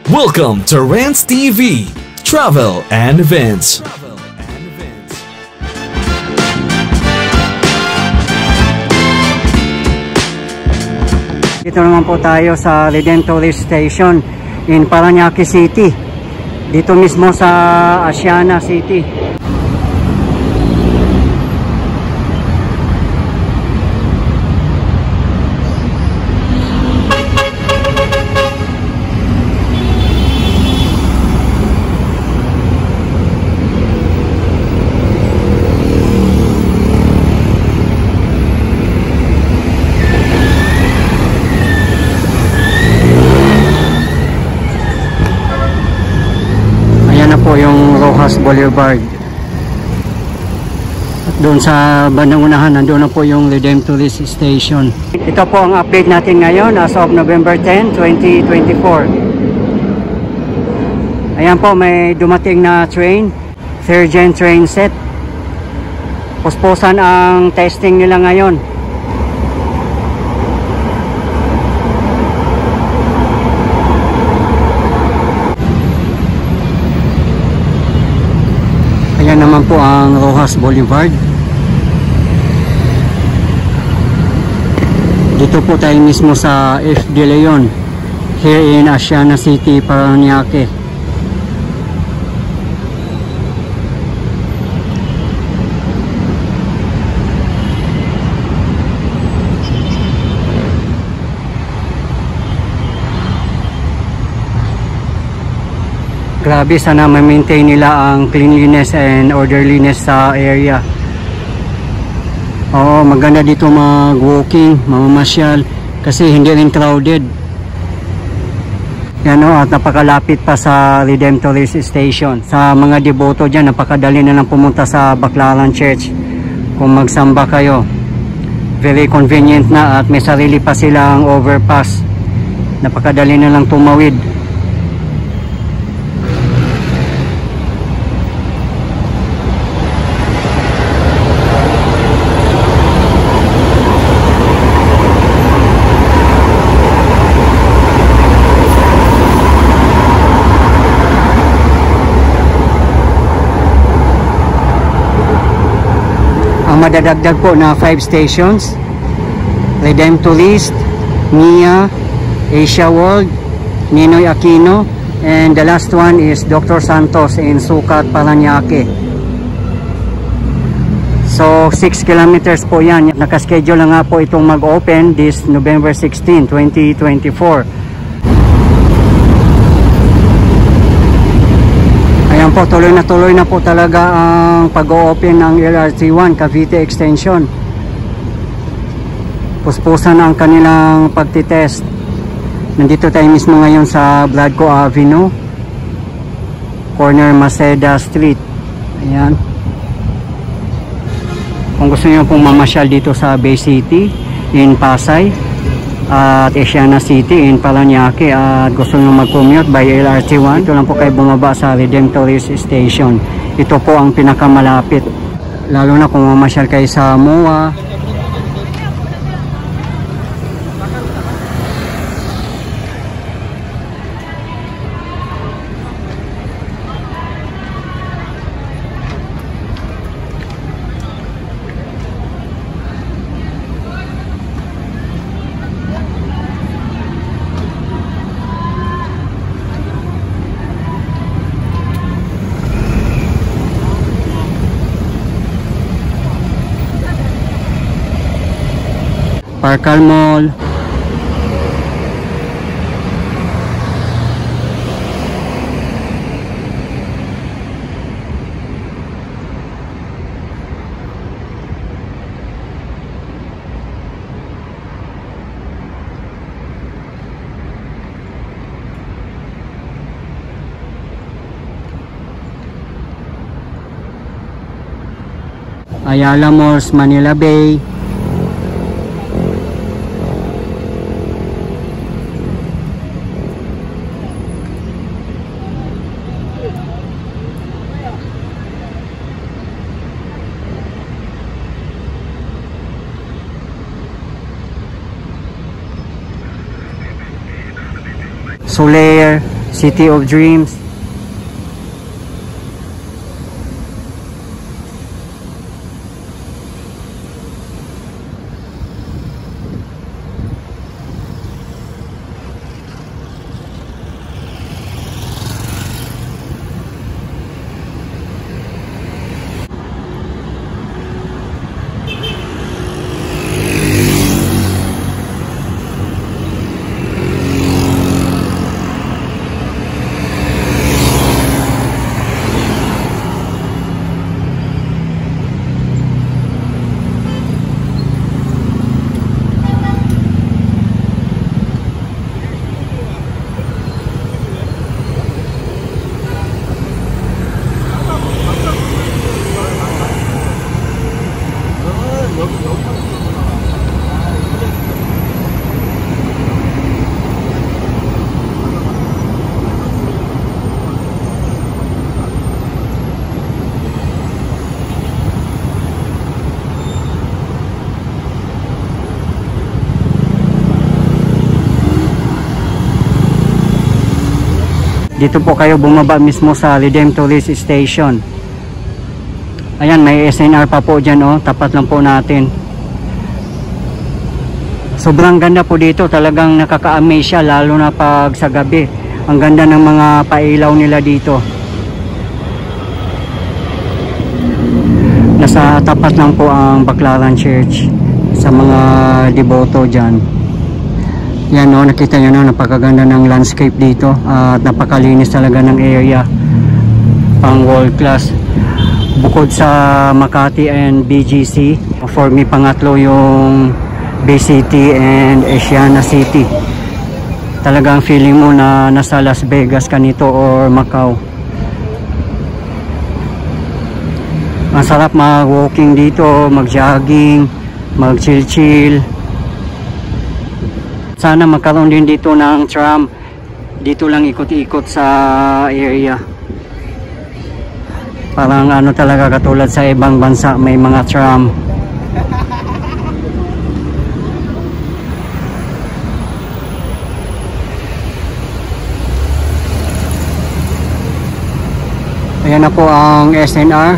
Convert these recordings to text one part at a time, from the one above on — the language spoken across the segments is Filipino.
Welcome to Rants TV, Travel and Events. Dito naman po tayo sa Redemptorist Station in Parañaque City. Dito mismo sa Asiana City. Po yung Rojas Boulevard. At doon sa bandang unahan, nandoon na po yung Redemptorist Station. Ito po ang update natin ngayon as of November 10, 2024. Ayan po, may dumating na train, third gen train set. Puspusan ang testing nila ngayon. Ayan naman po ang Rojas Boulevard. Dito po tayo mismo sa F. De Leon, here in Asiana City, Parañaque. Grabe, sana ma-maintain nila ang cleanliness and orderliness sa area. Oo, maganda dito mag-walking, mamamasyal kasi hindi rin crowded. Yan o, at napakalapit pa sa Redemptorist Station. Sa mga deboto dyan, napakadali na lang pumunta sa Baclaran Church kung magsamba kayo. Very convenient na at may sarili pa silang overpass. Napakadali na lang tumawid. Madadagdag po na 5 stations: Redemptorist, Mia, Asia World, Ninoy Aquino, and the last one is Dr. Santos in Sucat, Parañaque. So 6 kilometers po yan. Nakaschedule na nga po itong mag-open this November 16, 2024. Ayan po, tuloy na po talaga ang pag-o-open ng LRT1 Cavite Extension. Puspusan ang kanilang pagtitest. Nandito tayo mismo ngayon sa Bladco Avenue, corner Maceda Street. Ayan. Kung gusto niyo pong mamasyal dito sa Bay City in Pasay at Asiana City in Parañaque at gusto nyo mag-commute by LRT1, ito lang po kayo bumaba sa Redemptorist Station. Ito po ang pinakamalapit, lalo na kung mamasyal kayo sa MOA. Parkal Mall. Ayala Malls, Manila Bay. Soler, City of Dreams. Dito po kayo bumaba mismo sa Redemptorist Station. Ayan, may SNR pa po dyan, oh. Tapat lang po natin. Sobrang ganda po dito. Talagang nakaka-amaze siya, lalo na pag sa gabi. Ang ganda ng mga pailaw nila dito. Nasa tapat lang po ang Baclaran Church sa mga deboto dyan. Yan, no, nakita nyo na, napakaganda ng landscape dito at napakalinis talaga ng area, pang world class. Bukod sa Makati and BGC, for me pangatlo yung Bay City and Asiana City. Talagang feeling mo na nasa Las Vegas ka nito or Macau. Ang sarap mag-walking dito, mag-jogging, mag-chill-chill. Sana magkaroon din dito ng tram. Dito lang ikot-ikot sa area. Parang ano talaga, katulad sa ibang bansa, may mga tram. Ayan na po ang SNR.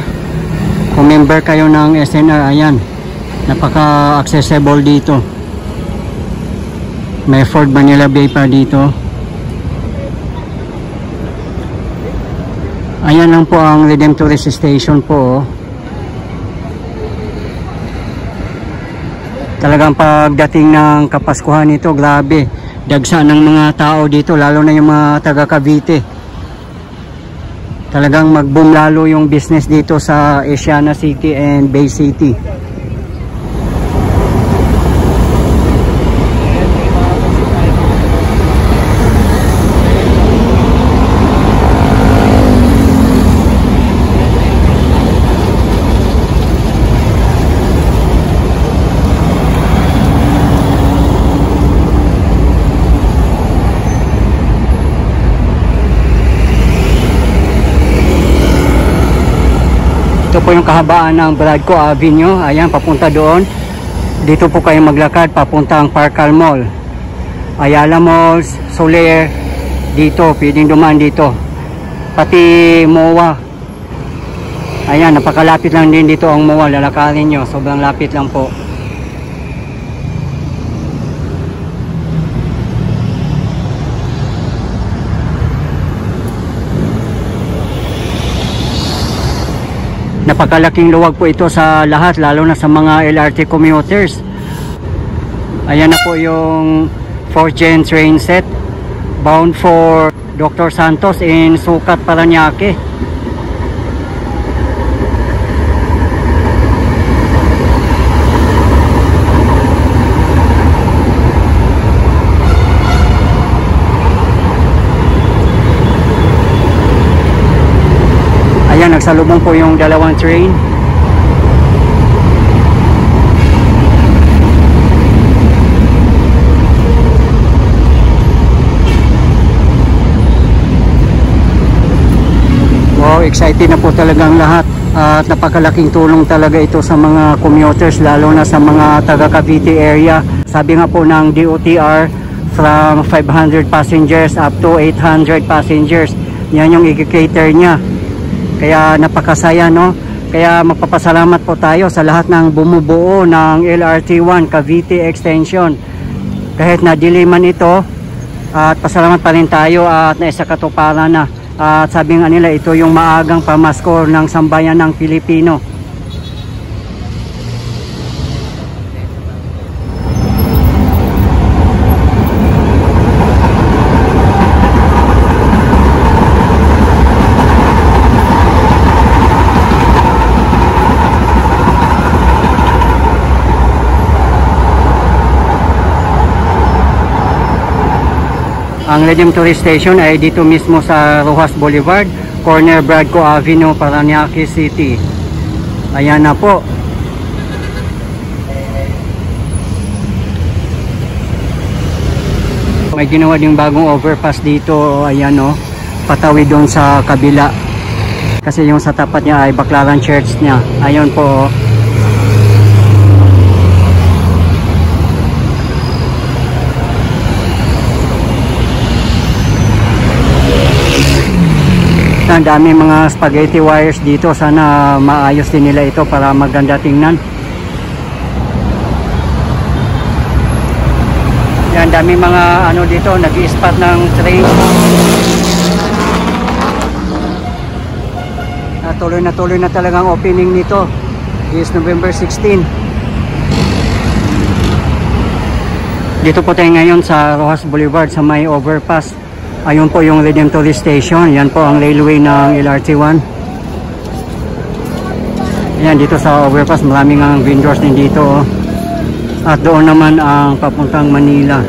Kung member kayo ng SNR, ayan, napaka-accessible dito. May Fort Manila Bay pa dito. Ayan lang po ang Redemptorist Station po, oh. Talagang pagdating ng Kapaskuhan nito, grabe, dagsa ng mga tao dito, lalo na yung mga taga Cavite. Talagang mag-boom lalo yung business dito sa Asiana City and Bay City. Ito po yung kahabaan ng Bradco Avenue. Ayan, papunta doon. Dito po kayo maglakad papunta ang Parcal Mall, Ayala Malls, Soler. Dito, pwedeng dumaan dito. Pati MOA. Ayan, napakalapit lang din dito ang MOA. Lalakarin nyo, sobrang lapit lang po. Napakalaking luwag po ito sa lahat, lalo na sa mga LRT commuters. Ayan na po yung 4th gen train set bound for Dr. Santos in Sucat, Parañaque. Ayan, nagsalubong po yung dalawang train. Wow, excited na po talagang lahat. At napakalaking tulong talaga ito sa mga commuters, lalo na sa mga taga Cavite area. Sabi nga po ng DOTR, from 500 passengers up to 800 passengers. Yan yung i-cater niya. Kaya napakasaya, no? Kaya magpapasalamat po tayo sa lahat ng bumubuo ng LRT1 Cavite Extension. Kahit na-delay man ito, at pasalamat pa rin tayo at naisakatuparan na. At sabi nga nila, ito yung maagang pamasko ng sambayan ng Pilipino. Ang Redemptory Station ay dito mismo sa Roxas Boulevard, corner Bradco Avenue, Parañaque City. Ayan na po. May ginawa ding bagong overpass dito, ayan o, patawid doon sa kabila. Kasi yung sa tapat niya ay Baclaran Church niya. Ayun po o. Ang dami mga spaghetti wires dito, sana maayos din nila ito para maganda tingnan. Yan, dami mga ano dito, nag-i-spot ng train. Tuloy na talagang opening nito. This November 16. Dito po tayo ngayon sa Roxas Boulevard sa may overpass. Ayun po yung Redemptory Station. Yan po ang railway ng LRT1. Yan, dito sa overpass maraming ang vendors din dito. At doon naman ang papuntang Manila.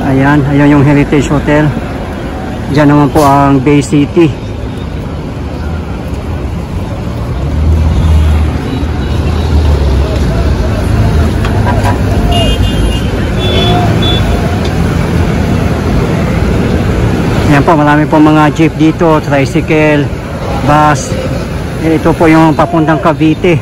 Ayan, ayan yung Heritage Hotel. Diyan naman po ang Bay City. Yan po, marami po mga jeep dito, tricycle, bus. Ito po yung papuntang Cavite.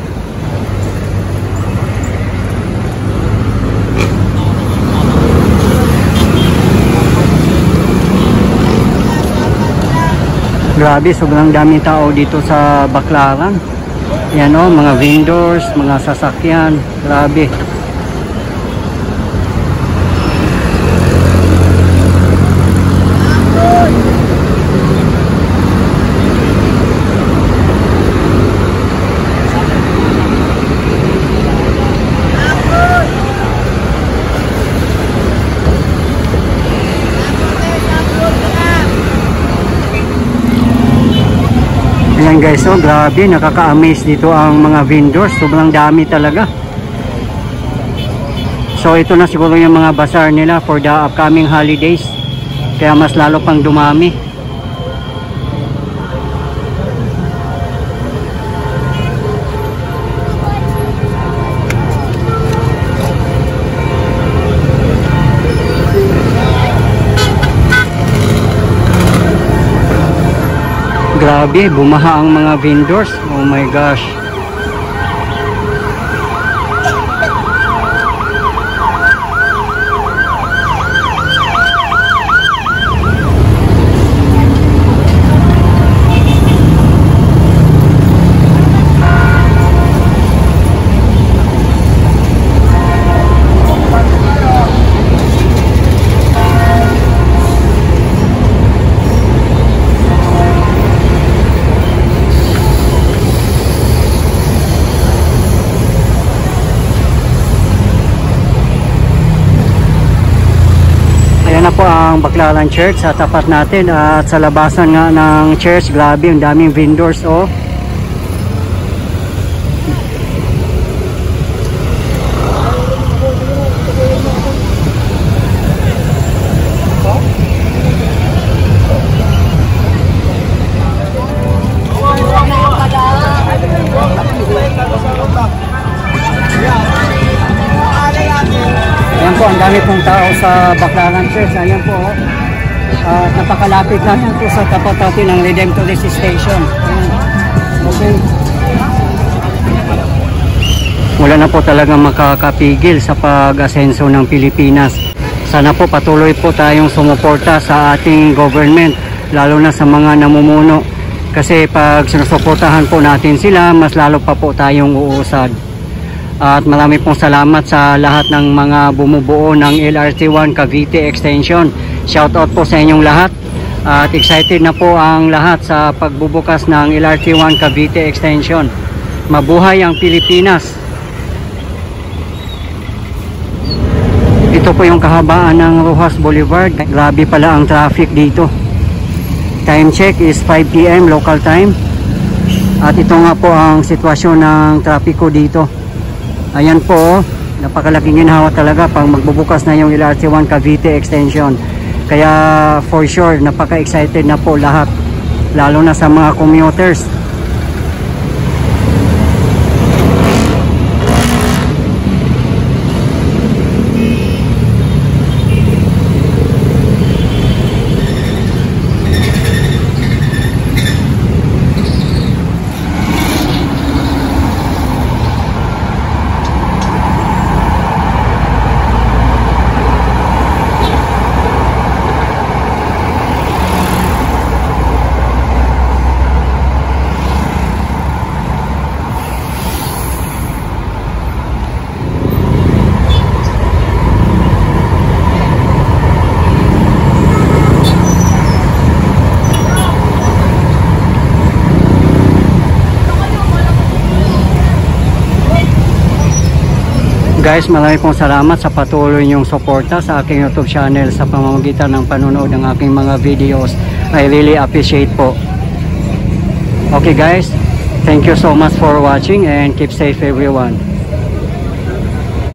Grabe, sobrang daming tao dito sa Baclaran. Yan o, mga vendors, mga sasakyan. Grabe. Ayan guys, so grabe, nakaka-amaze dito ang mga vendors, sobrang dami talaga. So ito na siguro yung mga bazaar nila for the upcoming holidays, kaya mas lalo pang dumami. Grabe, bumaha ang mga vendors. Oh my gosh. Po ang Baclaran Church sa tapat natin at sa labasan nga ng church, grabe ang daming vendors oh. Po, ang dami pong tao sa Baclaran Church. Ayan po, at napakalapit na yan po sa tapat natin ng Redemptory Station. Ayan. Okay. Wala na po talaga makakapigil sa pag-asenso ng Pilipinas. Sana po patuloy po tayong sumuporta sa ating government, lalo na sa mga namumuno. Kasi pag sinusuportahan po natin sila, mas lalo pa po tayong uusad. At marami pong salamat sa lahat ng mga bumubuo ng LRT1 Cavite Extension. Shoutout po sa inyong lahat. At excited na po ang lahat sa pagbubukas ng LRT1 Cavite Extension. Mabuhay ang Pilipinas! Ito po yung kahabaan ng Rojas Boulevard. Grabe pala ang traffic dito. Time check is 5 PM local time. At ito nga po ang sitwasyon ng trapiko dito. Ayan po, napakalaking ginhawa talaga pag magbubukas na yung LRT1 Cavite Extension. Kaya for sure, napaka-excited na po lahat. Lalo na sa mga commuters. Guys, marami pong salamat sa patuloy niyong suporta sa aking YouTube channel sa pamamagitan ng panonood ng aking mga videos. I really appreciate po. Okay guys, thank you so much for watching and keep safe everyone.